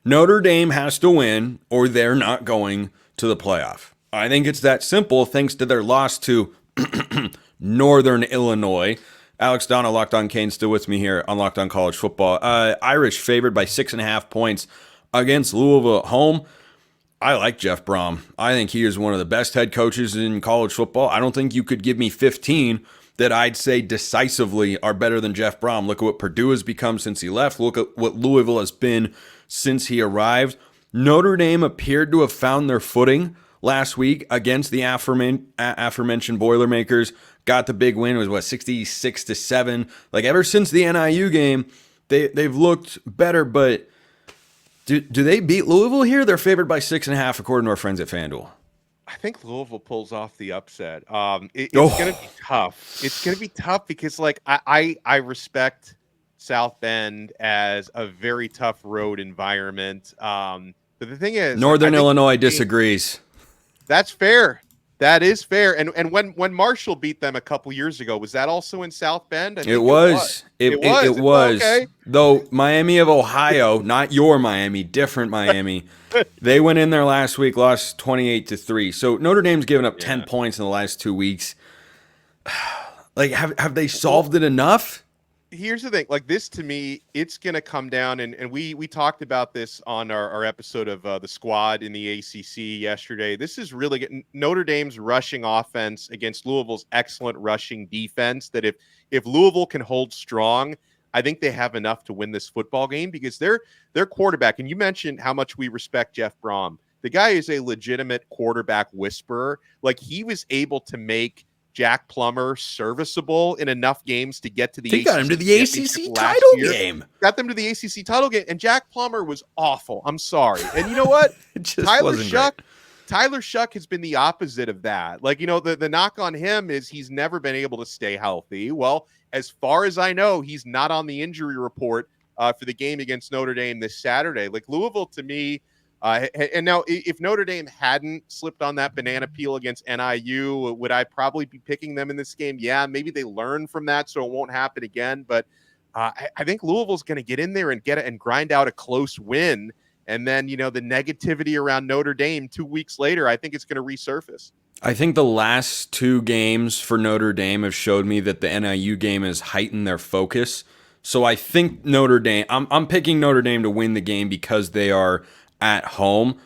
Notre Dame has to win or they're not going to the playoff. I think it's that simple thanks to their loss to Northern Illinois. Alex Donno, Locked On Cane, still with me here on Locked On College Football. Irish favored by 6.5 points against Louisville at home. I like Jeff Brom. I think he is one of the best head coaches in college football. I don't think you could give me 15 that I'd say decisively are better than Jeff Brom. Look at what Purdue has become since he left. Look at what Louisville has been since he arrived. Notre Dame appeared to have found their footing last week against the aforementioned Boilermakers. Got the big win. It was 66-7. Like ever since the NIU game, they've looked better. But do they beat Louisville here? They're favored by 6.5 according to our friends at FanDuel. I think Louisville pulls off the upset. It's going to be tough. It's going to be tough because, like, I respect South Bend as a very tough road environment. But the thing is, Northern Illinois disagrees. That's fair. That is fair. And when Marshall beat them a couple years ago, was that also in South Bend? It was. It was. Okay. Though Miami of Ohio, not your Miami, different Miami, they went in there last week, lost 28-3. So Notre Dame's given up 10 points in the last 2 weeks. Like, have they solved it enough? Here's the thing, like this to me, it's going to come down, and we talked about this on our episode of the squad in the ACC yesterday. This is really getting Notre Dame's rushing offense against Louisville's excellent rushing defense, that if Louisville can hold strong, I think they have enough to win this football game because their quarterback, and you mentioned how much we respect Jeff Brom. The guy is a legitimate quarterback whisperer. Like, he was able to make Jack Plummer serviceable in enough games to get to the ACC. Got him to the ACC title game. Got them to the ACC title game, and Jack Plummer was awful. I'm sorry. And you know what? Tyler Shuck has been the opposite of that. Like, you know, the knock on him is he's never been able to stay healthy. Well, as far as I know, he's not on the injury report for the game against Notre Dame this Saturday. Like, Louisville, to me, and now, if Notre Dame hadn't slipped on that banana peel against NIU, would I probably be picking them in this game? Yeah, maybe they learn from that, so it won't happen again. But I think Louisville's going to get in there and get it and grind out a close win. And then, you know, the negativity around Notre Dame 2 weeks later, I think it's going to resurface. I think the last 2 games for Notre Dame have showed me that the NIU game has heightened their focus. So I think Notre Dame, I'm picking Notre Dame to win the game because they are at home,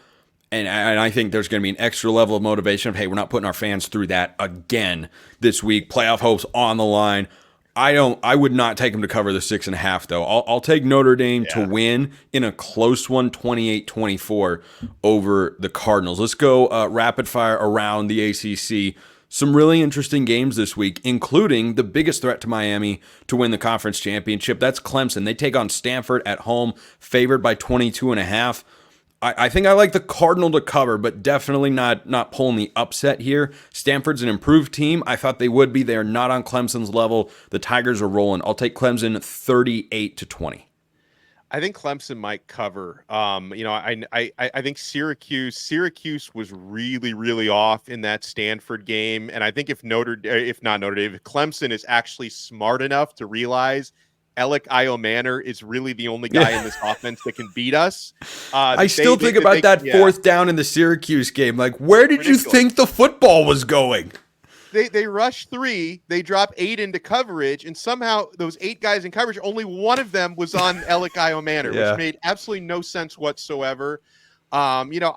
and I think there's going to be an extra level of motivation of, hey, we're not putting our fans through that again this week. Playoff hopes on the line. I would not take them to cover the 6.5 though. I'll take Notre Dame to win in a close one, 28-24 over the Cardinals. Let's go rapid fire around the ACC. Some really interesting games this week, including the biggest threat to Miami to win the conference championship. That's Clemson. They take on Stanford at home, favored by 22.5. I think I like the Cardinal to cover, but definitely not pulling the upset here. Stanford's an improved team. I thought they would be. They are not on Clemson's level. The Tigers are rolling. I'll take Clemson 38-20. I think Clemson might cover. You know, I think Syracuse was really, really off in that Stanford game, and I think if Notre Dame, if Clemson is actually smart enough to realize Alec Iomanner is really the only guy in this offense that can beat us. I still think about that fourth down in the Syracuse game. Like, where did you think the football was going? They rush 3, they drop 8 into coverage, and somehow those 8 guys in coverage, only one of them was on Alec Iomanner, which made absolutely no sense whatsoever. You know,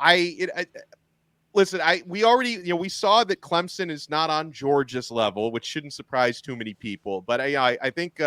listen, we saw that Clemson is not on Georgia's level, which shouldn't surprise too many people. But I think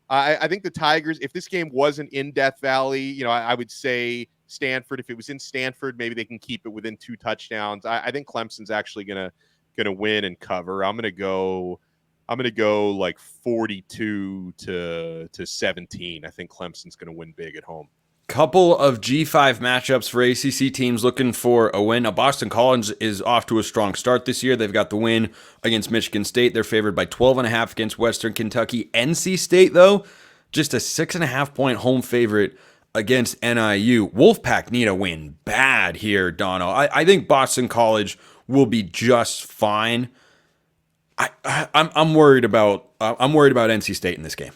I think the Tigers, if this game wasn't in Death Valley, you know, I would say Stanford. If it was in Stanford, maybe they can keep it within 2 touchdowns. I think Clemson's actually gonna win and cover. I'm gonna go like 42-17. I think Clemson's gonna win big at home. Couple of G5 matchups for ACC teams looking for a win. Now, Boston College is off to a strong start this year. They've got the win against Michigan State. They're favored by 12.5 against Western Kentucky. NC State, though, just a 6.5-point home favorite against NIU. Wolfpack need a win bad here, Donno. I think Boston College will be just fine. I'm worried about NC State in this game.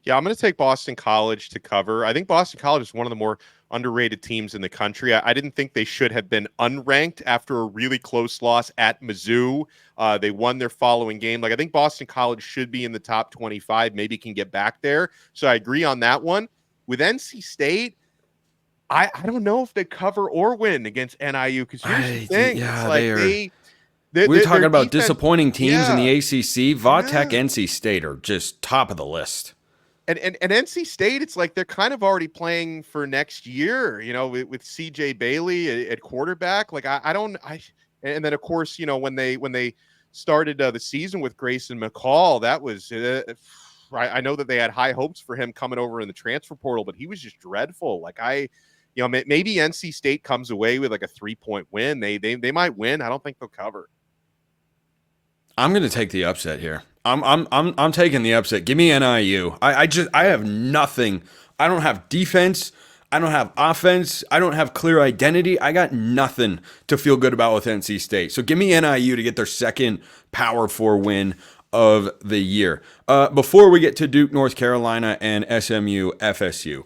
Yeah, I'm going to take Boston College to cover. I think Boston College is one of the more underrated teams in the country. I didn't think they should have been unranked after a really close loss at Mizzou. They won their following game. Like, I think Boston College should be in the top 25, maybe can get back there. So I agree on that one. With NC State, I don't know if they cover or win against NIU, because here's the thing. Yeah, it's like we're talking about defense, disappointing teams in the ACC. Vautech, Yeah. NC State are just top of the list. And NC State, it's like they're kind of already playing for next year, with CJ Bailey at quarterback. Like, and then of course, when they started the season with Grayson McCall, that was I know that they had high hopes for him coming over in the transfer portal, but he was just dreadful. Like, maybe NC State comes away with like a 3-point win. They might win. I don't think they'll cover. I'm going to take the upset here. I'm taking the upset. Give me NIU. I have nothing. I don't have defense. I don't have offense. I don't have clear identity. I got nothing to feel good about with NC State. So give me NIU to get their second Power 4 win of the year. Before we get to Duke, North Carolina, and SMU, FSU.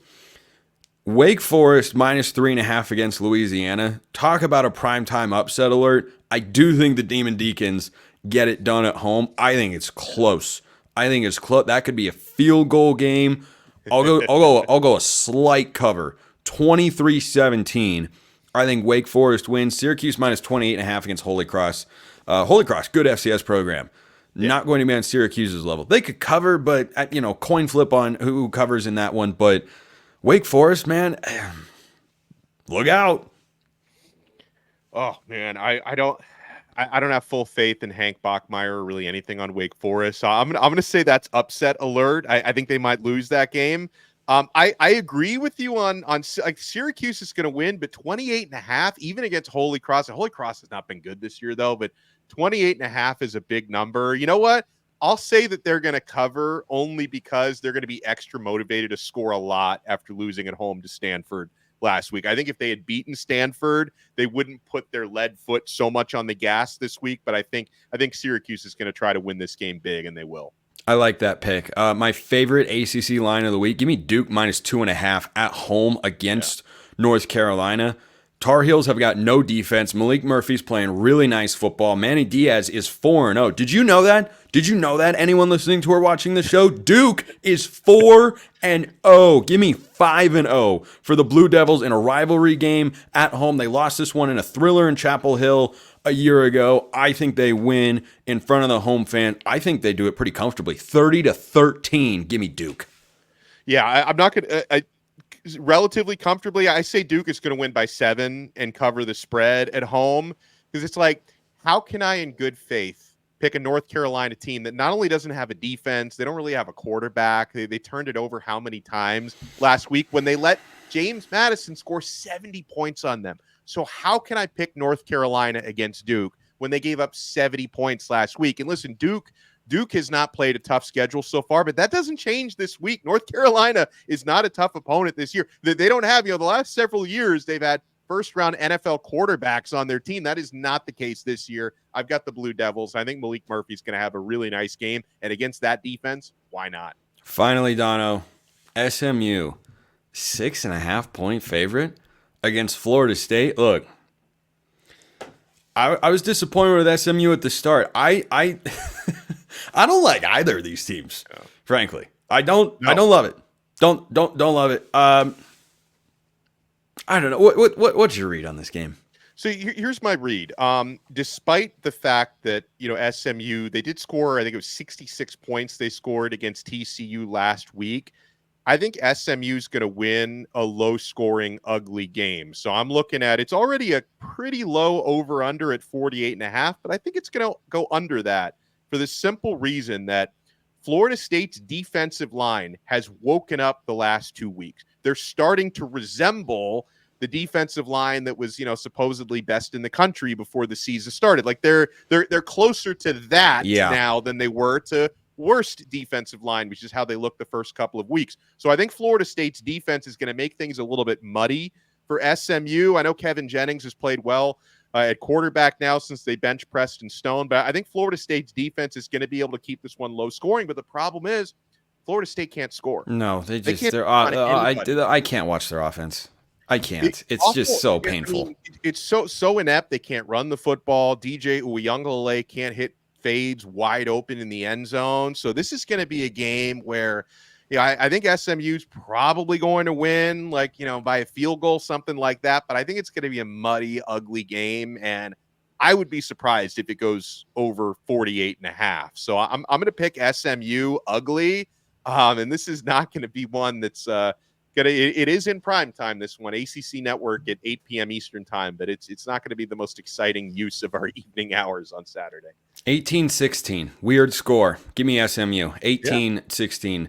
Wake Forest minus 3.5 against Louisiana. Talk about a primetime upset alert. I do think the Demon Deacons get it done at home. I think it's close. That could be a field goal game. I'll go a slight cover. 23-17. I think Wake Forest wins. Syracuse minus 28.5 against Holy Cross. Holy Cross, good FCS program. Yeah. Not going to be on Syracuse's level. They could cover, but coin flip on who covers in that one. But Wake Forest, man, look out. Oh man, I don't have full faith in Hank Bachmeier or really anything on Wake Forest. So I'm gonna say that's upset alert. I think they might lose that game. I agree with you on like Syracuse is gonna win, but 28.5 even against Holy Cross. Holy Cross has not been good this year though, but 28.5 is a big number. You know what? I'll say that they're going to cover only because they're going to be extra motivated to score a lot after losing at home to Stanford last week. I think if they had beaten Stanford, they wouldn't put their lead foot so much on the gas this week. But I think Syracuse is going to try to win this game big, and they will. I like that pick. My favorite ACC line of the week, give me Duke minus 2.5 at home against North Carolina. Tar Heels have got no defense. Malik Murphy's playing really nice football. Manny Diaz is 4-0. Did you know that? Anyone listening to or watching the show? Duke is 4-0. Give me 5-0 for the Blue Devils in a rivalry game at home. They lost this one in a thriller in Chapel Hill a year ago. I think they win in front of the home fan. I think they do it pretty comfortably. 30-13. Give me Duke. Yeah, I'm not going to... relatively comfortably, I say Duke is going to win by 7 and cover the spread at home, because it's like, how can I in good faith pick a North Carolina team that not only doesn't have a defense, they don't really have a quarterback, they turned it over how many times last week when they let James Madison score 70 points on them. So how can I pick North Carolina against Duke when they gave up 70 points last week? And listen, Duke has not played a tough schedule so far, but that doesn't change this week. North Carolina is not a tough opponent this year. They don't have, the last several years, they've had first-round NFL quarterbacks on their team. That is not the case this year. I've got the Blue Devils. I think Malik Murphy's going to have a really nice game, and against that defense, why not? Finally, Donno, SMU, 6.5-point favorite against Florida State. Look, I was disappointed with SMU at the start. I don't like either of these teams, frankly. I don't love it. Don't love it. I don't know. What's your read on this game? So here's my read. Despite the fact that, SMU, they did score, I think it was 66 points they scored against TCU last week. I think SMU is going to win a low-scoring, ugly game. So I'm looking at, it's already a pretty low over-under at 48.5, but I think it's going to go under that for the simple reason that Florida State's defensive line has woken up the last 2 weeks. They're starting to resemble the defensive line that was, supposedly best in the country before the season started. Like they're closer to that now than they were to worst defensive line, which is how they looked the first couple of weeks. So I think Florida State's defense is going to make things a little bit muddy for SMU. I know Kevin Jennings has played well at quarterback now since they bench Preston Stone, but I think Florida State's defense is going to be able to keep this one low scoring. But the problem is Florida State can't score. No, I can't watch their offense. I can't. It's just so painful. I mean, it's so inept. They can't run the football. DJ Uyunglele can't hit fades wide open in the end zone. So this is going to be a game where, I think SMU's probably going to win, like, by a field goal, something like that. But I think it's going to be a muddy, ugly game. And I would be surprised if it goes over 48.5. So I'm going to pick SMU ugly. And this is not going to be one that's it is in prime time, this one, ACC Network at 8 p.m. Eastern time, but it's not going to be the most exciting use of our evening hours on Saturday. 18-16, weird score. Give me SMU. 18-16.